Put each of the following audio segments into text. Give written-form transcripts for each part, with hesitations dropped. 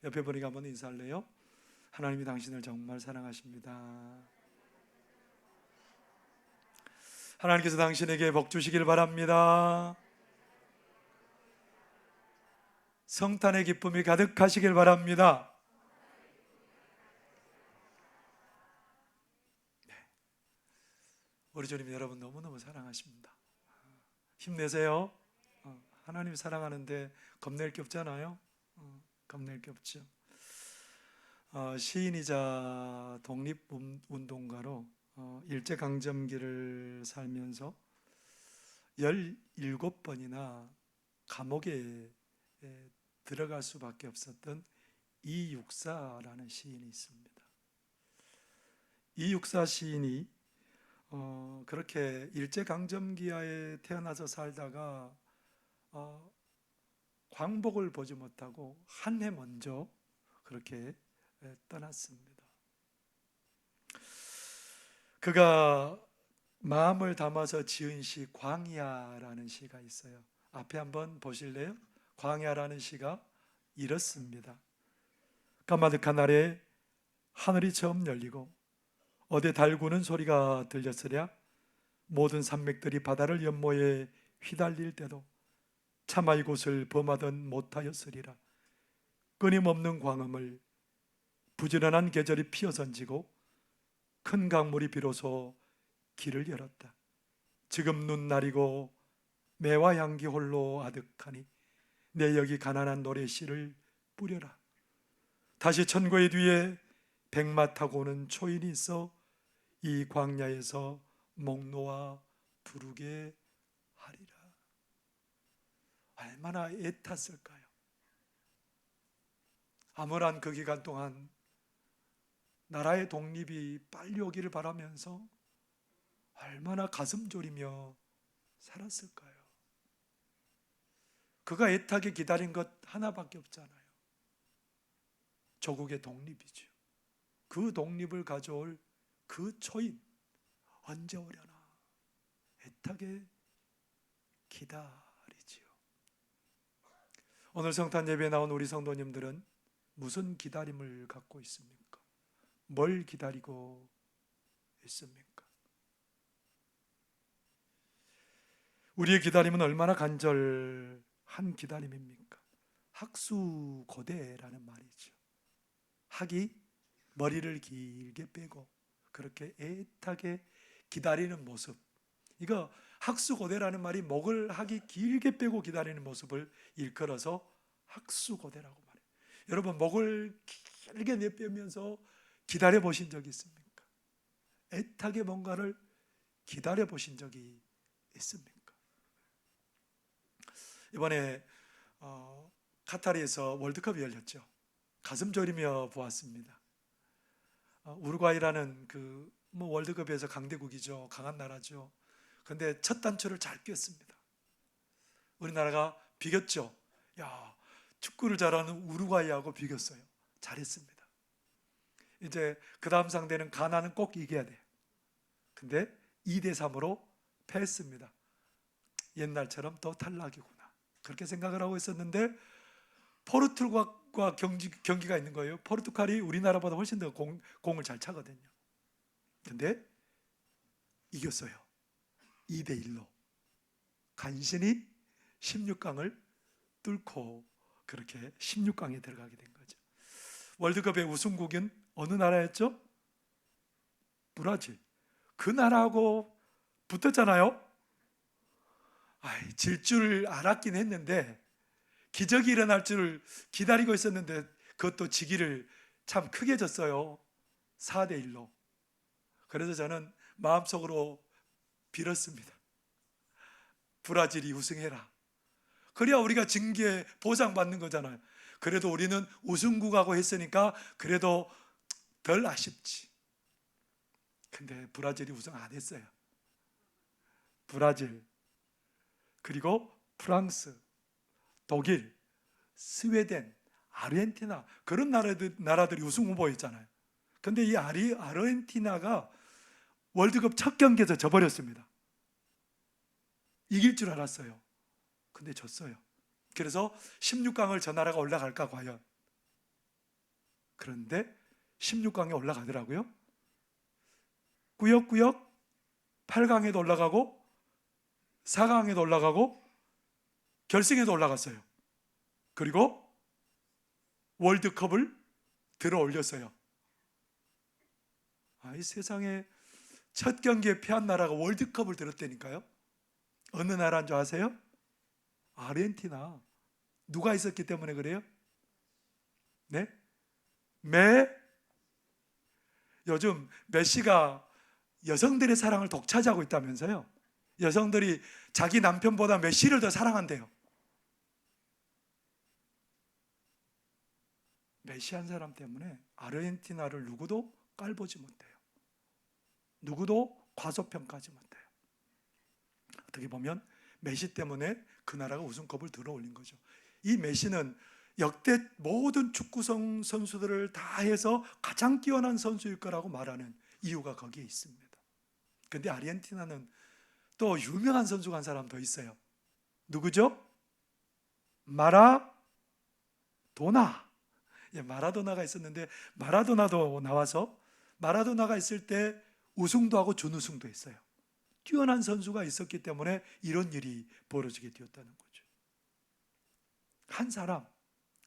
옆에 분에게 한번 인사할래요? 하나님이 당신을 정말 사랑하십니다. 하나님께서 당신에게 복 주시길 바랍니다. 성탄의 기쁨이 가득하시길 바랍니다. 우리 주님 여러분 너무너무 사랑하십니다. 힘내세요. 하나님 사랑하는데 겁낼 게 없잖아요. 겁낼 게 없죠. 시인이자 독립운동가로 일제강점기를 살면서 17번이나 감옥에 들어갈 수밖에 없었던 이육사라는 시인이 있습니다. 이육사 시인이 그렇게 일제강점기하에 태어나서 살다가 광복을 보지 못하고 한 해 먼저 그렇게 떠났습니다. 그가 마음을 담아서 지은 시 광야라는 시가 있어요. 앞에 한번 보실래요? 광야라는 시가 이렇습니다. 까마득한 날에 하늘이 처음 열리고 어디 달구는 소리가 들렸으랴. 모든 산맥들이 바다를 연모해 휘달릴 때도 차마 이곳을 범하던 못하였으리라. 끊임없는 광음을 부지런한 계절이 피어선지고 큰 강물이 비로소 길을 열었다. 지금 눈 나리고 매와 향기 홀로 아득하니 내 여기 가난한 노래씨를 뿌려라. 다시 천고의 뒤에 백마 타고 오는 초인이 있어 이 광야에서 목 놓아 부르게 하리라. 얼마나 애탔을까요? 암울한 그 기간 동안 나라의 독립이 빨리 오기를 바라면서 얼마나 가슴 졸이며 살았을까요? 그가 애타게 기다린 것 하나밖에 없잖아요. 조국의 독립이죠. 그 독립을 가져올 그 초인 언제 오려나 애타게 기다리지요. 오늘 성탄 예배에 나온 우리 성도님들은 무슨 기다림을 갖고 있습니까? 뭘 기다리고 있습니까? 우리의 기다림은 얼마나 간절한 기다림입니까? 학수고대라는 말이죠. 학이 머리를 길게 빼고 그렇게 애타게 기다리는 모습, 이거 학수고대라는 말이 목을 학이 길게 빼고 기다리는 모습을 일컬어서 학수고대라고 말해요. 여러분 목을 길게 내빼면서 기다려 보신 적이 있습니까? 애타게 뭔가를 기다려 보신 적이 있습니까? 이번에 카타르에서 월드컵이 열렸죠. 가슴 졸이며 보았습니다. 우루과이라는 월드컵에서 강대국이죠. 강한 나라죠. 그런데 첫 단추를 잘 꿰었습니다. 우리나라가 비겼죠. 야, 축구를 잘하는 우루과이하고 비겼어요. 잘했습니다. 이제 그 다음 상대는 가나는 꼭 이겨야 돼요. 근데 2대3으로 패했습니다. 옛날처럼 또 탈락이구나 그렇게 생각을 하고 있었는데 포르투갈과 경기가 있는 거예요. 포르투갈이 우리나라보다 훨씬 더 공을 잘 차거든요. 근데 이겼어요. 2대1로 간신히 16강을 뚫고 그렇게 16강에 들어가게 된 거죠. 월드컵의 우승국은 어느 나라였죠? 브라질. 그 나라하고 붙었잖아요. 질 줄 알았긴 했는데 기적이 일어날 줄 기다리고 있었는데 그것도 지기를 참 크게 졌어요. 4대1로. 그래서 저는 마음속으로 빌었습니다. 브라질이 우승해라. 그래야 우리가 징계 보상받는 거잖아요. 그래도 우리는 우승국하고 했으니까 그래도 덜 아쉽지. 근데 브라질이 우승 안 했어요. 브라질, 그리고 프랑스, 독일, 스웨덴, 아르헨티나 그런 나라들이 우승 후보였잖아요. 그런데 이 아르헨티나가 월드컵 첫 경기에서 져버렸습니다. 이길 줄 알았어요. 근데 졌어요. 그래서 16강을 저 나라가 올라갈까 과연? 그런데 16강에 올라가더라고요. 꾸역꾸역 8강에도 올라가고 4강에도 올라가고 결승에도 올라갔어요. 그리고 월드컵을 들어 올렸어요. 이 세상에 첫 경기에 패한 나라가 월드컵을 들었다니까요. 어느 나라인 줄 아세요? 아르헨티나. 누가 있었기 때문에 그래요? 네? 요즘 메시가 여성들의 사랑을 독차지하고 있다면서요. 여성들이 자기 남편보다 메시를 더 사랑한대요. 메시 한 사람 때문에 아르헨티나를 누구도 깔보지 못해요. 누구도 과소평가하지 못해요. 어떻게 보면 메시 때문에 그 나라가 우승컵을 들어올린 거죠. 이 메시는 역대 모든 축구 선수들을 다 해서 가장 뛰어난 선수일 거라고 말하는 이유가 거기에 있습니다. 그런데 아르헨티나는 또 유명한 선수가 한 사람 더 있어요. 누구죠? 마라도나. 마라도나가 있었는데 마라도나도 나와서 마라도나가 있을 때 우승도 하고 준우승도 했어요. 뛰어난 선수가 있었기 때문에 이런 일이 벌어지게 되었다는 거죠. 한 사람,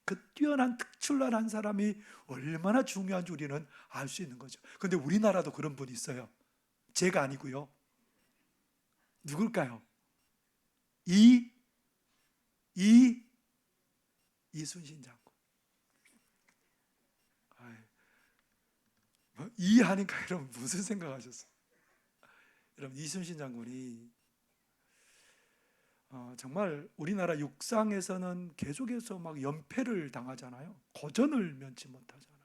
그 뛰어난 특출난 한 사람이 얼마나 중요한지 우리는 알 수 있는 거죠. 그런데 우리나라도 그런 분이 있어요. 제가 아니고요. 누굴까요? 이순신 장군. 하니까 여러분 무슨 생각하셨어요? 여러분 이순신 장군이 정말 우리나라 육상에서는 계속해서 막 연패를 당하잖아요. 고전을 면치 못하잖아요.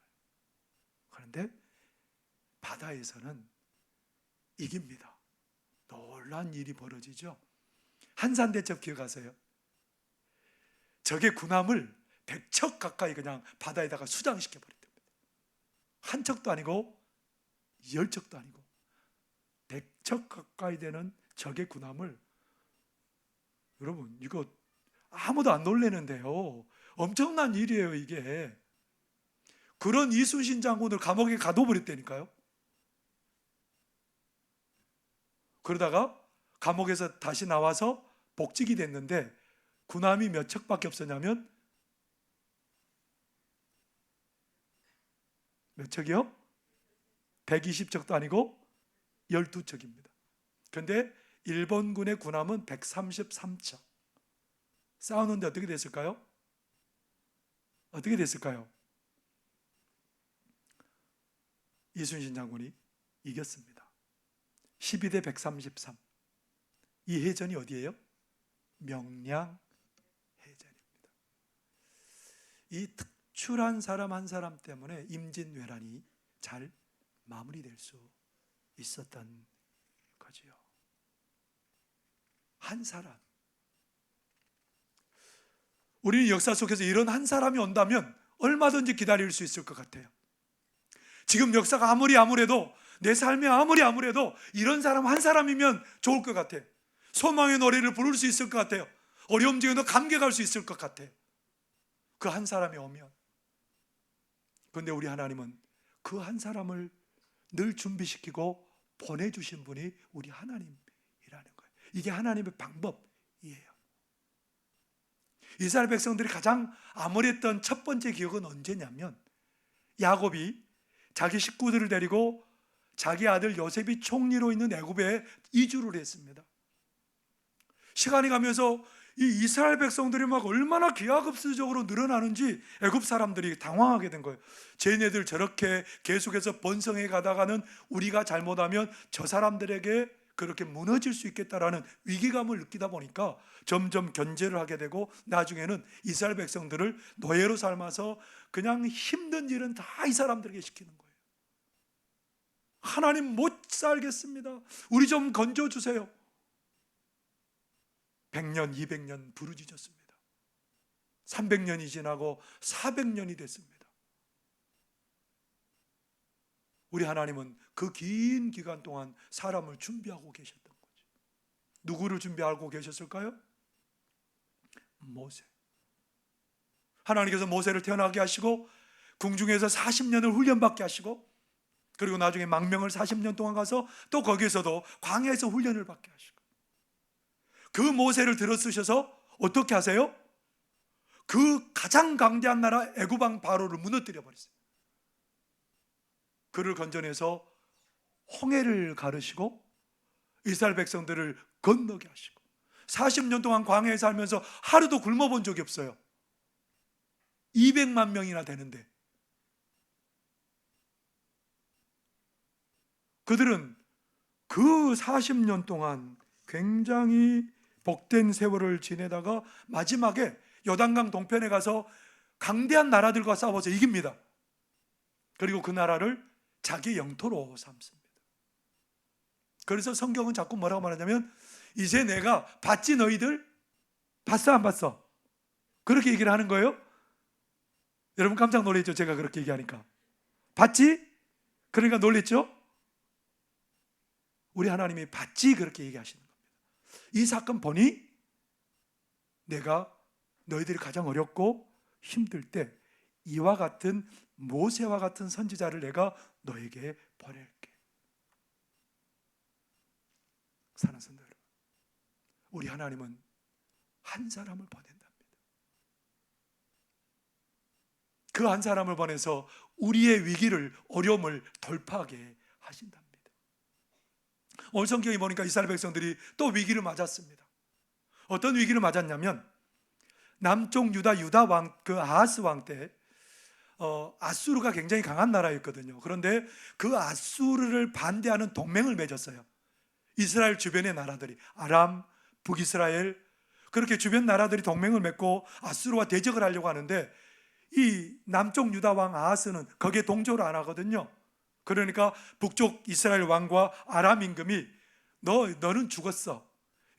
그런데 바다에서는 이깁니다. 놀라운 일이 벌어지죠. 한산대첩 기억하세요? 적의 군함을 100척 가까이 그냥 바다에다가 수장시켜 버렸답니다. 한 척도 아니고 10척도 아니고 100척 가까이 되는 적의 군함을, 여러분 이거 아무도 안 놀래는데요, 엄청난 일이에요 이게. 그런 이순신 장군을 감옥에 가둬버렸다니까요. 그러다가 감옥에서 다시 나와서 복직이 됐는데 군함이 몇 척밖에 없었냐면 몇 척이요? 120척도 아니고 12척입니다. 그런데 일본군의 군함은 133척. 싸우는데 어떻게 됐을까요? 어떻게 됐을까요? 이순신 장군이 이겼습니다. 12대 133. 이 해전이 어디예요? 명량 해전입니다. 이 특출한 사람 한 사람 때문에 임진왜란이 잘 마무리될 수 있었던 거지요. 한 사람. 우리는 역사 속에서 이런 한 사람이 온다면 얼마든지 기다릴 수 있을 것 같아요. 지금 역사가 아무래도 내 삶이 아무래도 이런 사람 한 사람이면 좋을 것 같아요. 소망의 노래를 부를 수 있을 것 같아요. 어려움 중에도 감격할 수 있을 것 같아요. 그 한 사람이 오면. 그런데 우리 하나님은 그 한 사람을 늘 준비시키고 보내주신 분이 우리 하나님이라는 거예요. 이게 하나님의 방법이에요. 이스라엘 백성들이 가장 암울했던 첫 번째 기억은 언제냐면, 야곱이 자기 식구들을 데리고 자기 아들 요셉이 총리로 있는 애굽에 이주를 했습니다. 시간이 가면서 이 이스라엘 백성들이 막 얼마나 기하급수적으로 늘어나는지 애굽 사람들이 당황하게 된 거예요. 쟤네들 저렇게 계속해서 번성해 가다가는 우리가 잘못하면 저 사람들에게 그렇게 무너질 수 있겠다라는 위기감을 느끼다 보니까 점점 견제를 하게 되고, 나중에는 이스라엘 백성들을 노예로 삶아서 그냥 힘든 일은 다 이 사람들에게 시키는 거예요. 하나님 못 살겠습니다. 우리 좀 건져주세요. 100년, 200년 부르짖었습니다. 300년이 지나고 400년이 됐습니다. 우리 하나님은 그 긴 기간 동안 사람을 준비하고 계셨던 거죠. 누구를 준비하고 계셨을까요? 모세. 하나님께서 모세를 태어나게 하시고 궁중에서 40년을 훈련받게 하시고, 그리고 나중에 망명을 40년 동안 가서 또 거기에서도 광야에서 훈련을 받게 하시고, 그 모세를 들어 쓰셔서 어떻게 하세요? 그 가장 강대한 나라 애굽 왕 바로를 무너뜨려 버렸어요. 그를 건져내서 홍해를 가르시고 이스라엘 백성들을 건너게 하시고, 40년 동안 광야에 살면서 하루도 굶어본 적이 없어요. 200만 명이나 되는데 그들은 그 40년 동안 굉장히 복된 세월을 지내다가 마지막에 요단강 동편에 가서 강대한 나라들과 싸워서 이깁니다. 그리고 그 나라를 자기 영토로 삼습니다. 그래서 성경은 자꾸 뭐라고 말하냐면, 이제 내가 봤지 너희들? 봤어 안 봤어? 그렇게 얘기를 하는 거예요. 여러분 깜짝 놀랐죠? 제가 그렇게 얘기하니까. 봤지? 그러니까 놀랬죠? 우리 하나님이 봤지? 그렇게 얘기하시는 겁니다. 이 사건 보니 내가 너희들이 가장 어렵고 힘들 때 이와 같은 모세와 같은 선지자를 내가 너에게 보낼게. 사랑하는 성도 여러분, 우리 하나님은 한 사람을 보낸답니다. 그 한 사람을 보내서 우리의 위기를, 어려움을 돌파하게 하신답니다. 오늘 성경에 보니까 이스라엘 백성들이 또 위기를 맞았습니다. 어떤 위기를 맞았냐면, 남쪽 유다 왕, 그 아하스 왕 때 아수르가 굉장히 강한 나라였거든요. 그런데 그 아수르를 반대하는 동맹을 맺었어요. 이스라엘 주변의 나라들이, 아람, 북이스라엘, 그렇게 주변 나라들이 동맹을 맺고 아수르와 대적을 하려고 하는데, 이 남쪽 유다 왕 아하스는 거기에 동조를 안 하거든요. 그러니까 북쪽 이스라엘 왕과 아람 임금이 너는 죽었어.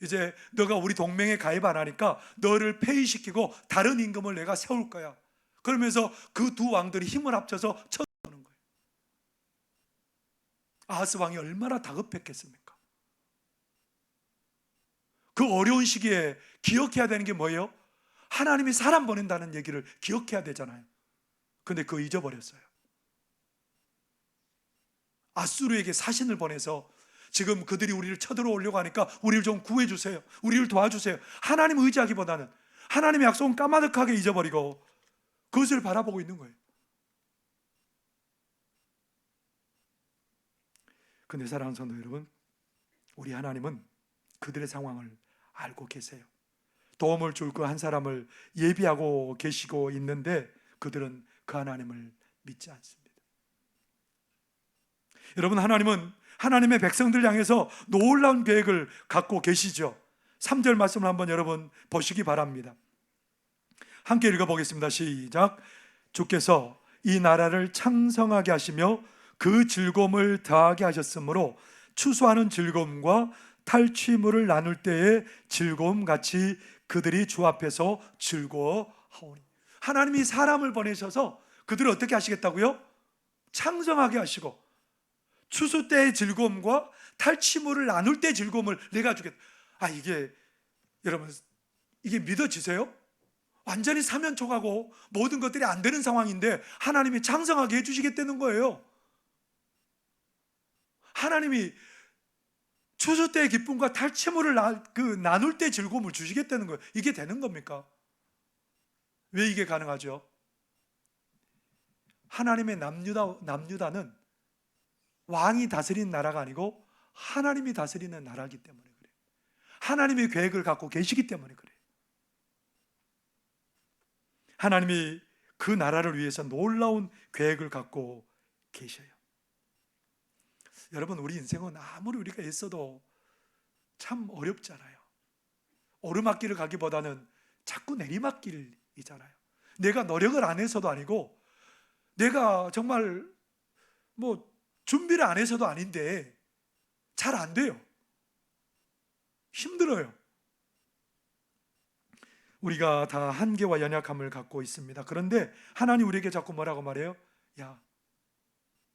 이제 너가 우리 동맹에 가입 안 하니까 너를 폐위시키고 다른 임금을 내가 세울 거야. 그러면서 그 두 왕들이 힘을 합쳐서 쳐들어오는 거예요. 아하스 왕이 얼마나 다급했겠습니까? 그 어려운 시기에 기억해야 되는 게 뭐예요? 하나님이 사람 보낸다는 얘기를 기억해야 되잖아요. 근데 그거 잊어버렸어요. 아수르에게 사신을 보내서 지금 그들이 우리를 쳐들어오려고 하니까 우리를 좀 구해주세요, 우리를 도와주세요, 하나님 의지하기보다는 하나님의 약속은 까마득하게 잊어버리고 그것을 바라보고 있는 거예요. 근데 사랑하는 성도 여러분, 우리 하나님은 그들의 상황을 알고 계세요. 도움을 줄 그 한 사람을 예비하고 계시고 있는데 그들은 그 하나님을 믿지 않습니다. 여러분, 하나님은 하나님의 백성들 향해서 놀라운 계획을 갖고 계시죠. 3절 말씀을 한번 여러분 보시기 바랍니다. 함께 읽어보겠습니다. 시작. 주께서 이 나라를 창성하게 하시며 그 즐거움을 더하게 하셨으므로 추수하는 즐거움과 탈취물을 나눌 때의 즐거움 같이 그들이 주 앞에서 즐거워하오니. 하나님이 사람을 보내셔서 그들을 어떻게 하시겠다고요? 창성하게 하시고 추수 때의 즐거움과 탈취물을 나눌 때의 즐거움을 내가 주겠다. 이게 여러분, 이게 믿어지세요? 완전히 사면초가고 모든 것들이 안 되는 상황인데 하나님이 창성하게 해주시겠다는 거예요. 하나님이 추수 때의 기쁨과 탈취물을 나눌 때 즐거움을 주시겠다는 거예요. 이게 되는 겁니까? 왜 이게 가능하죠? 하나님의 남유다는 왕이 다스리는 나라가 아니고 하나님이 다스리는 나라이기 때문에 그래요. 하나님의 계획을 갖고 계시기 때문에 그래요. 하나님이 그 나라를 위해서 놀라운 계획을 갖고 계셔요. 여러분, 우리 인생은 아무리 우리가 애써도 참 어렵잖아요. 오르막길을 가기보다는 자꾸 내리막길이잖아요. 내가 노력을 안 해서도 아니고 내가 정말 준비를 안 해서도 아닌데 잘 안 돼요. 힘들어요. 우리가 다 한계와 연약함을 갖고 있습니다. 그런데 하나님 우리에게 자꾸 뭐라고 말해요? 야,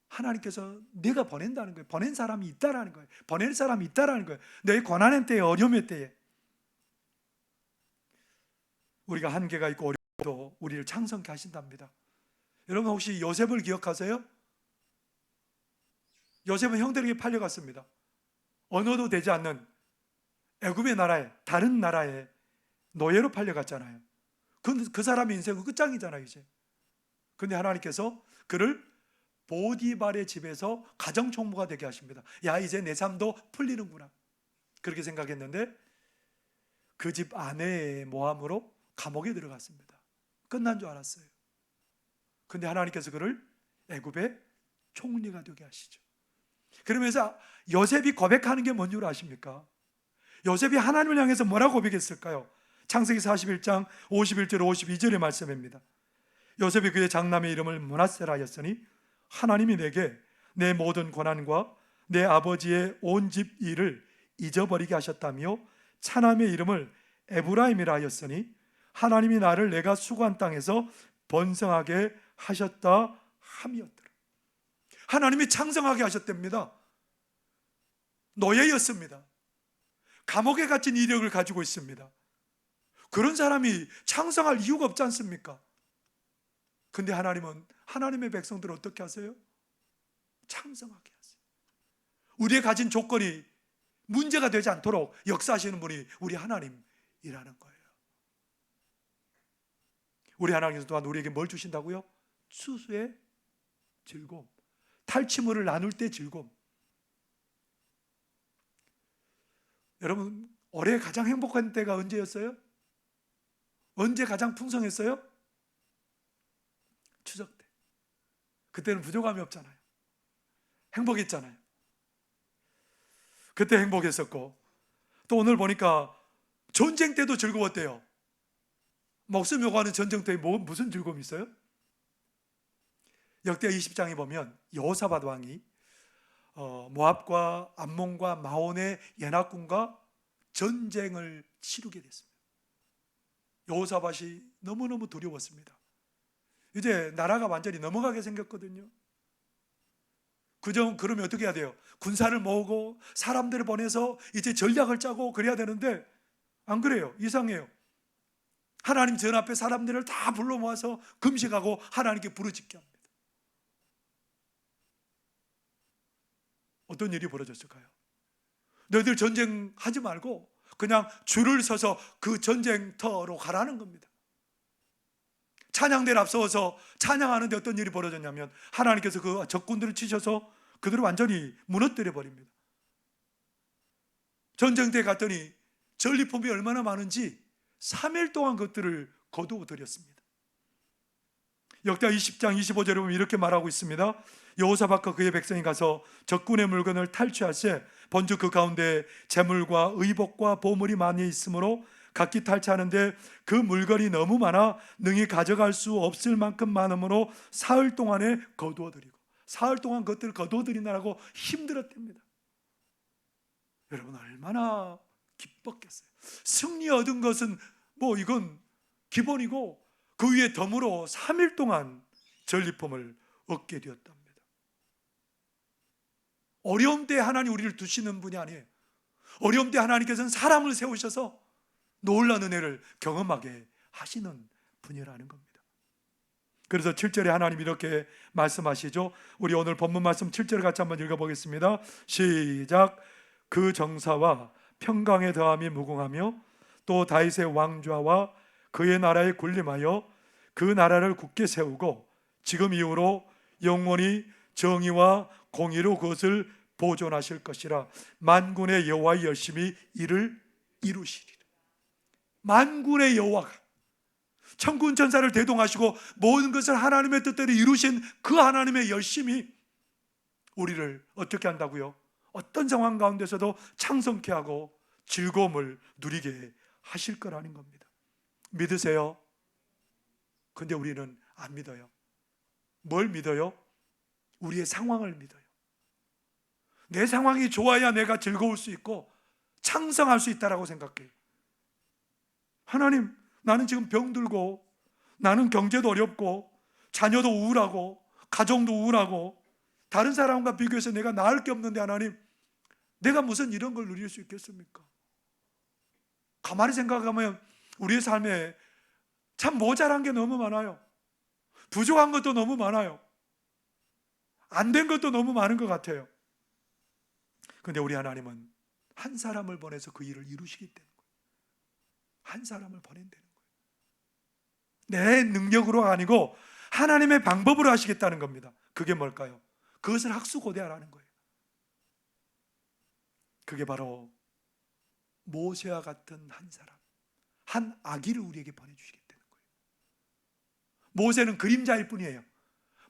하나님께서 내가 보낸다는 거예요. 보낸 사람이 있다라는 거예요. 보낼 사람이 있다라는 거예요. 너의 고난의 때에, 어려움의 때에 우리가 한계가 있고 어려움도 우리를 창성케 하신답니다. 여러분 혹시 요셉을 기억하세요? 요셉은 형들에게 팔려갔습니다. 언어도 되지 않는 애굽의 나라에, 다른 나라에 노예로 팔려갔잖아요. 그 사람의 인생은 끝장이잖아요, 이제. 근데 하나님께서 그를 보디발의 집에서 가정총무가 되게 하십니다. 야, 이제 내 삶도 풀리는구나. 그렇게 생각했는데 그 집 아내의 모함으로 감옥에 들어갔습니다. 끝난 줄 알았어요. 근데 하나님께서 그를 애굽의 총리가 되게 하시죠. 그러면서 요셉이 고백하는 게 뭔 줄 아십니까? 요셉이 하나님을 향해서 뭐라고 고백했을까요? 창세기 41장 51절 52절의 말씀입니다. 요셉이 그의 장남의 이름을 므낫세라 하였으니 하나님이 내게 내 모든 고난과 내 아버지의 온 집 일을 잊어버리게 하셨다며 차남의 이름을 에브라임이라 하였으니 하나님이 나를 내가 수고한 땅에서 번성하게 하셨다 함이었더라. 하나님이 창성하게 하셨답니다. 노예였습니다. 감옥에 갇힌 이력을 가지고 있습니다. 그런 사람이 창성할 이유가 없지 않습니까? 근데 하나님은 하나님의 백성들을 어떻게 하세요? 창성하게 하세요. 우리의 가진 조건이 문제가 되지 않도록 역사하시는 분이 우리 하나님이라는 거예요. 우리 하나님께서 또한 우리에게 뭘 주신다고요? 추수의 즐거움, 탈취물을 나눌 때 즐거움. 여러분, 올해 가장 행복한 때가 언제였어요? 언제 가장 풍성했어요? 추석 때. 그때는 부족함이 없잖아요. 행복했잖아요. 그때 행복했었고, 또 오늘 보니까 전쟁 때도 즐거웠대요. 목숨 요구하는 전쟁 때 무슨 즐거움이 있어요? 역대하 20장에 보면 여호사밧 왕이 모압과 암몬과 마온의 연합군과 전쟁을 치르게 됐습니다. 여호사밧이 너무너무 두려웠습니다. 이제 나라가 완전히 넘어가게 생겼거든요. 그러면 어떻게 해야 돼요? 군사를 모으고 사람들을 보내서 이제 전략을 짜고 그래야 되는데 안 그래요. 이상해요. 하나님 전 앞에 사람들을 다 불러 모아서 금식하고 하나님께 부르짖게 합니다. 어떤 일이 벌어졌을까요? 너희들 전쟁하지 말고 그냥 줄을 서서 그 전쟁터로 가라는 겁니다. 찬양대를 앞서서 찬양하는데 어떤 일이 벌어졌냐면 하나님께서 그 적군들을 치셔서 그들을 완전히 무너뜨려 버립니다. 전쟁터에 갔더니 전리품이 얼마나 많은지 3일 동안 그것들을 거두어 드렸습니다. 역대하 20장 25절에 보면 이렇게 말하고 있습니다. 여호사밧과 그의 백성이 가서 적군의 물건을 탈취하세 번즉 그 가운데 재물과 의복과 보물이 많이 있으므로 각기 탈취하는데 그 물건이 너무 많아 능히 가져갈 수 없을 만큼 많으므로 사흘 동안에 거두어 드리고, 사흘 동안 그것들을 거두어 드리느라고 힘들었답니다. 여러분 얼마나 기뻤겠어요. 승리 얻은 것은 뭐 이건 기본이고 그 위에 덤으로 3일 동안 전리품을 얻게 되었답니다. 어려움 때 하나님 우리를 두시는 분이 아니에요. 어려움 때 하나님께서는 사람을 세우셔서 놀라운 은혜를 경험하게 하시는 분이라는 겁니다. 그래서 7절에 하나님 이렇게 말씀하시죠. 우리 오늘 본문 말씀 7절 같이 한번 읽어보겠습니다. 시작. 그 정사와 평강의 더함이 무궁하며 또 다윗의 왕좌와 그의 나라에 군림하여 그 나라를 굳게 세우고 지금 이후로 영원히 정의와 공의로 그것을 보존하실 것이라. 만군의 여호와의 열심히 이를 이루시리라. 만군의 여호와가 천군 천사를 대동하시고 모든 것을 하나님의 뜻대로 이루신 그 하나님의 열심히 우리를 어떻게 한다고요? 어떤 상황 가운데서도 창성케 하고 즐거움을 누리게 하실 거라는 겁니다. 믿으세요? 근데 우리는 안 믿어요. 뭘 믿어요? 우리의 상황을 믿어요. 내 상황이 좋아야 내가 즐거울 수 있고 창성할 수 있다라고 생각해요. 하나님, 나는 지금 병들고 나는 경제도 어렵고 자녀도 우울하고 가정도 우울하고 다른 사람과 비교해서 내가 나을 게 없는데 하나님, 내가 무슨 이런 걸 누릴 수 있겠습니까? 가만히 생각하면 우리의 삶에 참 모자란 게 너무 많아요. 부족한 것도 너무 많아요. 안 된 것도 너무 많은 것 같아요. 그런데 우리 하나님은 한 사람을 보내서 그 일을 이루시기 때문에 한 사람을 보낸다는 거예요. 내 능력으로 아니고 하나님의 방법으로 하시겠다는 겁니다. 그게 뭘까요? 그것을 학수고대하라는 거예요. 그게 바로 모세와 같은 한 사람, 한 아기를 우리에게 보내주시겠다는 거예요. 모세는 그림자일 뿐이에요.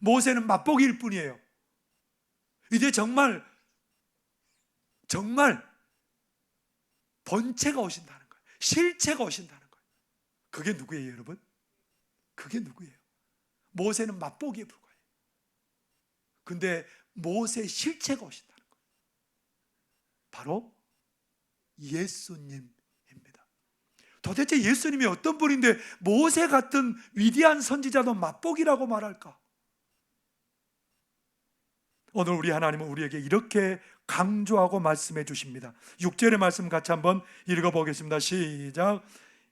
모세는 맛보기일 뿐이에요. 이제 정말 본체가 오신다는 거예요. 실체가 오신다는 거예요. 그게 누구예요, 여러분? 그게 누구예요? 모세는 맛보기에 불과해요. 근데 모세의 실체가 오신다는 거예요. 바로 예수님입니다. 도대체 예수님이 어떤 분인데 모세 같은 위대한 선지자도 맛보기라고 말할까? 오늘 우리 하나님은 우리에게 이렇게 강조하고 말씀해 주십니다. 6절의 말씀 같이 한번 읽어보겠습니다. 시작.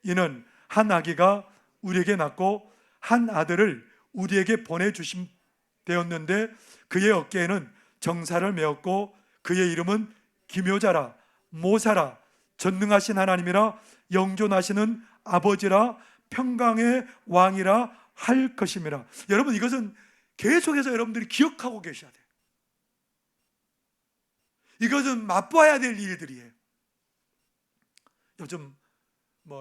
이는 한 아기가 우리에게 낳고 한 아들을 우리에게 보내주심 되었는데 그의 어깨에는 정사를 메었고 그의 이름은 기묘자라 모사라 전능하신 하나님이라 영존하시는 아버지라 평강의 왕이라 할 것임이라. 여러분, 이것은 계속해서 여러분들이 기억하고 계셔야 돼요. 이것은 맛봐야 될 일들이에요. 요즘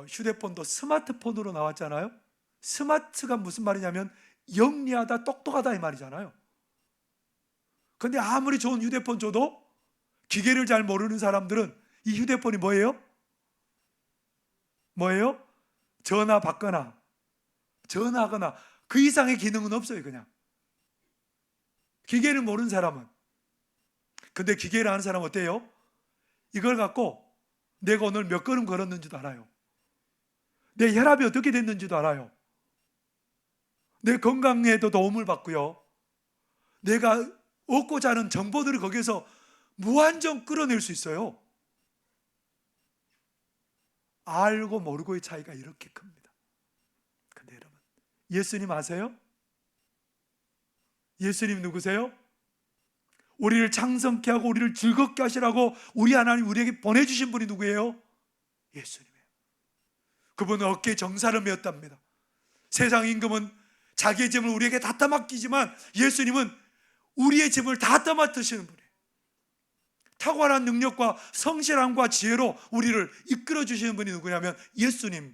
휴대폰도 스마트폰으로 나왔잖아요. 스마트가 무슨 말이냐면 영리하다, 똑똑하다 이 말이잖아요. 근데 아무리 좋은 휴대폰 줘도 기계를 잘 모르는 사람들은 이 휴대폰이 뭐예요? 전화 받거나 전화하거나 그 이상의 기능은 없어요. 그냥 기계를 모르는 사람은. 근데 기계를 아는 사람은 어때요? 이걸 갖고 내가 오늘 몇 걸음 걸었는지도 알아요. 내 혈압이 어떻게 됐는지도 알아요. 내 건강에도 도움을 받고요. 내가 얻고자 하는 정보들을 거기에서 무한정 끌어낼 수 있어요. 알고 모르고의 차이가 이렇게 큽니다. 근데 여러분, 예수님 아세요? 예수님 누구세요? 우리를 창성케 하고 우리를 즐겁게 하시라고 우리 하나님 우리에게 보내주신 분이 누구예요? 예수님이에요. 그분은 어깨에 정사를 메었답니다. 세상 임금은 자기의 짐을 우리에게 다 떠맡기지만 예수님은 우리의 짐을 다 떠맡으시는 분이에요. 탁월한 능력과 성실함과 지혜로 우리를 이끌어 주시는 분이 누구냐면 예수님이라는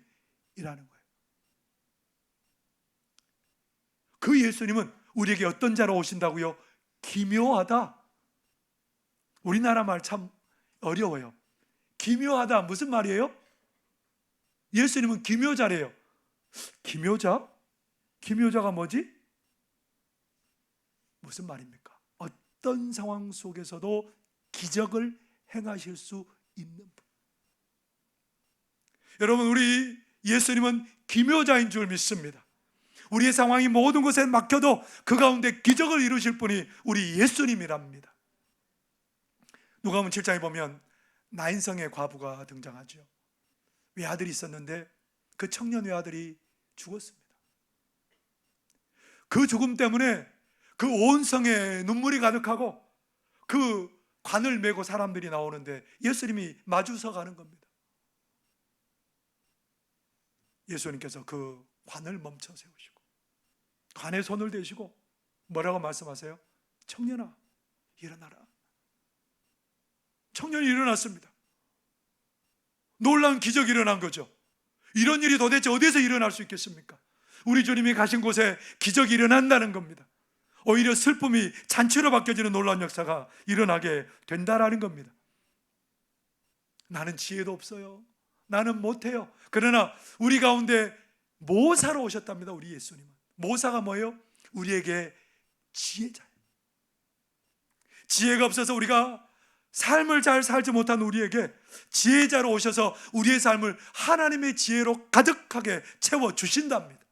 거예요. 그 예수님은 우리에게 어떤 자로 오신다고요? 기묘하다. 우리나라 말 참 어려워요. 기묘하다 무슨 말이에요? 예수님은 기묘자래요. 기묘자? 기묘자가 뭐지? 무슨 말입니까? 어떤 상황 속에서도 기적을 행하실 수 있는 분. 여러분, 우리 예수님은 기묘자인 줄 믿습니다. 우리의 상황이 모든 것에 막혀도 그 가운데 기적을 이루실 분이 우리 예수님이랍니다. 누가복음 7장에 보면 나인성의 과부가 등장하죠. 외아들이 있었는데 그 청년 외아들이 죽었습니다. 그 죽음 때문에 그 온 성에 눈물이 가득하고 그 관을 메고 사람들이 나오는데 예수님이 마주서 가는 겁니다. 예수님께서 그 관을 멈춰 세우시고 관에 손을 대시고 뭐라고 말씀하세요? 청년아, 일어나라. 청년이 일어났습니다. 놀라운 기적이 일어난 거죠. 이런 일이 도대체 어디서 일어날 수 있겠습니까? 우리 주님이 가신 곳에 기적이 일어난다는 겁니다. 오히려 슬픔이 잔치로 바뀌어지는 놀라운 역사가 일어나게 된다라는 겁니다. 나는 지혜도 없어요. 나는 못해요. 그러나 우리 가운데 모사로 오셨답니다. 우리 예수님은. 모사가 뭐예요? 우리에게 지혜자예요. 지혜가 없어서 우리가 삶을 잘 살지 못한 우리에게 지혜자로 오셔서 우리의 삶을 하나님의 지혜로 가득하게 채워주신답니다.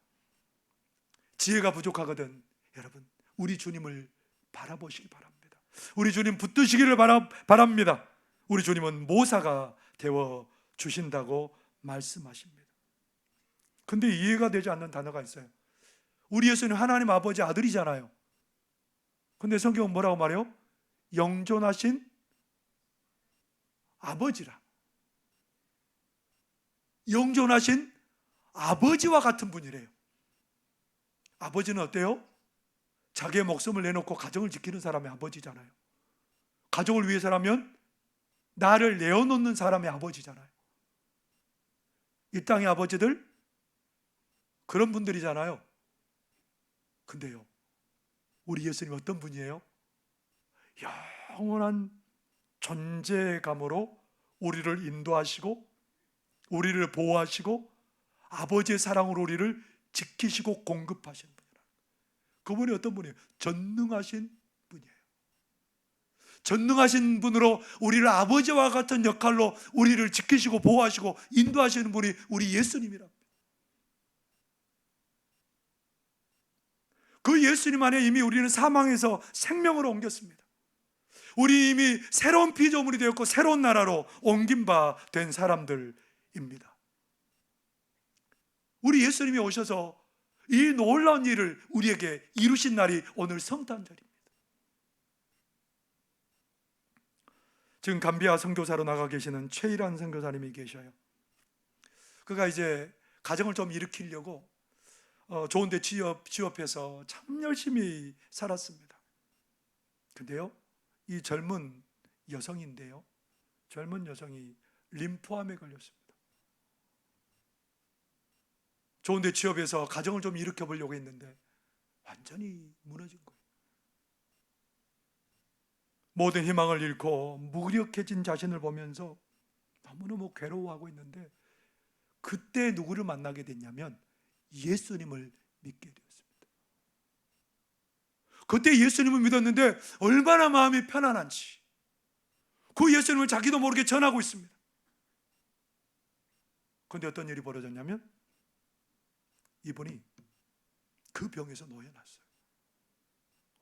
지혜가 부족하거든 여러분, 우리 주님을 바라보시기 바랍니다. 우리 주님 붙드시기를 바랍니다. 우리 주님은 모사가 되어 주신다고 말씀하십니다. 근데 이해가 되지 않는 단어가 있어요. 우리 예수님 하나님 아버지 아들이잖아요. 근데 성경은 뭐라고 말해요? 영존하신 아버지라. 영존하신 아버지와 같은 분이래요. 아버지는 어때요? 자기의 목숨을 내놓고 가정을 지키는 사람의 아버지잖아요. 가족을 위해서라면 나를 내어놓는 사람의 아버지잖아요. 이 땅의 아버지들 그런 분들이잖아요. 근데요, 우리 예수님 어떤 분이에요? 영원한 존재감으로 우리를 인도하시고 우리를 보호하시고 아버지의 사랑으로 우리를 지키시고 공급하시는 분이라. 그분이 어떤 분이에요? 전능하신 분이에요. 전능하신 분으로 우리를 아버지와 같은 역할로 우리를 지키시고 보호하시고 인도하시는 분이 우리 예수님이랍니다. 그 예수님 안에 이미 우리는 사망에서 생명으로 옮겼습니다. 우리 이미 새로운 피조물이 되었고 새로운 나라로 옮긴 바 된 사람들입니다. 우리 예수님이 오셔서 이 놀라운 일을 우리에게 이루신 날이 오늘 성탄절입니다. 지금 감비아 선교사로 나가 계시는 최일환 선교사님이 계셔요. 그가 이제 가정을 좀 일으키려고 좋은 데 취업해서 참 열심히 살았습니다. 근데요, 이 젊은 여성인데요, 젊은 여성이 림프암에 걸렸습니다. 좋은 데 취업해서 가정을 좀 일으켜 보려고 했는데 완전히 무너진 거예요. 모든 희망을 잃고 무력해진 자신을 보면서 너무너무 괴로워하고 있는데 그때 누구를 만나게 됐냐면 예수님을 믿게 되었습니다. 그때 예수님을 믿었는데 얼마나 마음이 편안한지 그 예수님을 자기도 모르게 전하고 있습니다. 그런데 어떤 일이 벌어졌냐면 이분이 그 병에서 놓여놨어요.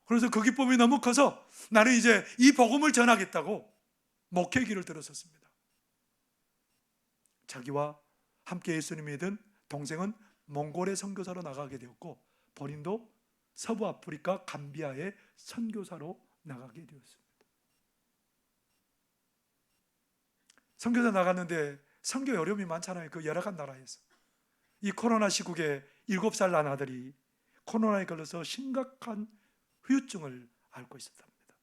그래서 그 기쁨이 너무 커서 나는 이제 이 복음을 전하겠다고 목회 길을 들었었습니다. 자기와 함께 예수님을 믿은 동생은 몽골의 선교사로 나가게 되었고 본인도 서부 아프리카 감비아의 선교사로 나가게 되었습니다. 선교사 나갔는데 선교 어려움이 많잖아요. 그 여러 간 나라에서. 이 코로나 시국에 7살 난 아들이 코로나에 걸려서 심각한 후유증을 앓고 있었답니다.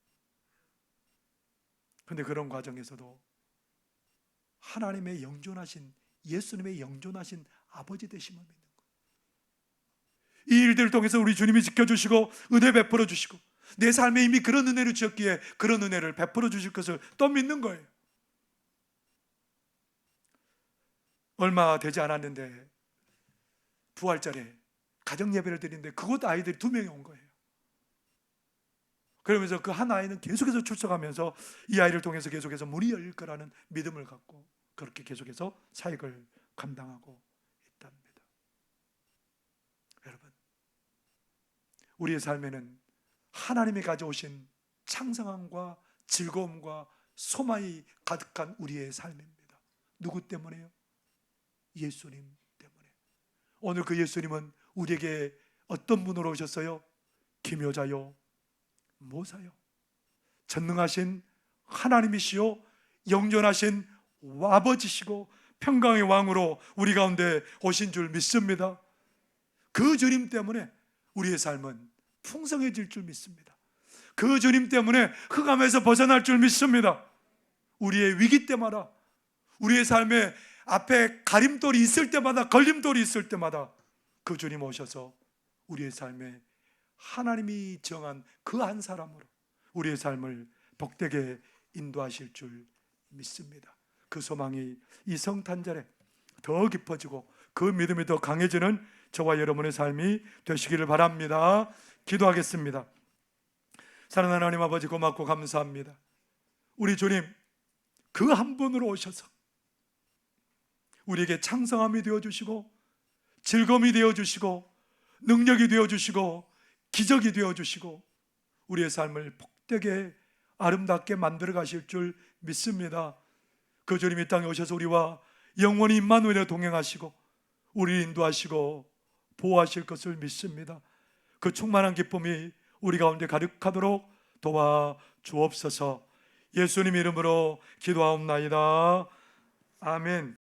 그런데 그런 과정에서도 하나님의 영존하신 예수님의 영존하신 아버지 되심을 믿는 거예요. 이 일들을 통해서 우리 주님이 지켜주시고 은혜 베풀어 주시고 내 삶에 이미 그런 은혜를 주셨기에 그런 은혜를 베풀어 주실 것을 또 믿는 거예요. 얼마 되지 않았는데 부활절에 가정 예배를 드리는데 그곳 아이들이 2명이 온 거예요. 그러면서 그 한 아이는 계속해서 출석하면서 이 아이를 통해서 계속해서 문이 열릴 거라는 믿음을 갖고 그렇게 계속해서 사역을 감당하고 있답니다. 여러분, 우리의 삶에는 하나님이 가져오신 창성함과 즐거움과 소망이 가득한 우리의 삶입니다. 누구 때문에요? 예수님 때문에. 오늘 그 예수님은 우리에게 어떤 분으로 오셨어요? 기묘자요, 모사요, 전능하신 하나님이시요 영존하신 아버지시고 평강의 왕으로 우리 가운데 오신 줄 믿습니다. 그 주님 때문에 우리의 삶은 풍성해질 줄 믿습니다. 그 주님 때문에 흑암에서 벗어날 줄 믿습니다. 우리의 위기 때마다, 우리의 삶에 앞에 가림돌이 있을 때마다, 걸림돌이 있을 때마다 그 주님 오셔서 우리의 삶에 하나님이 정한 그 한 사람으로 우리의 삶을 복되게 인도하실 줄 믿습니다. 그 소망이 이 성탄절에 더 깊어지고 그 믿음이 더 강해지는 저와 여러분의 삶이 되시기를 바랍니다. 기도하겠습니다. 사랑하는 하나님 아버지, 고맙고 감사합니다. 우리 주님 그 한 분으로 오셔서 우리에게 창성함이 되어주시고 즐거움이 되어주시고 능력이 되어주시고 기적이 되어주시고 우리의 삶을 복되게 아름답게 만들어 가실 줄 믿습니다. 그 주님 이 땅에 오셔서 우리와 영원히 임마누엘에 동행하시고 우리를 인도하시고 보호하실 것을 믿습니다. 그 충만한 기쁨이 우리 가운데 가득하도록 도와 주옵소서. 예수님 이름으로 기도하옵나이다. 아멘.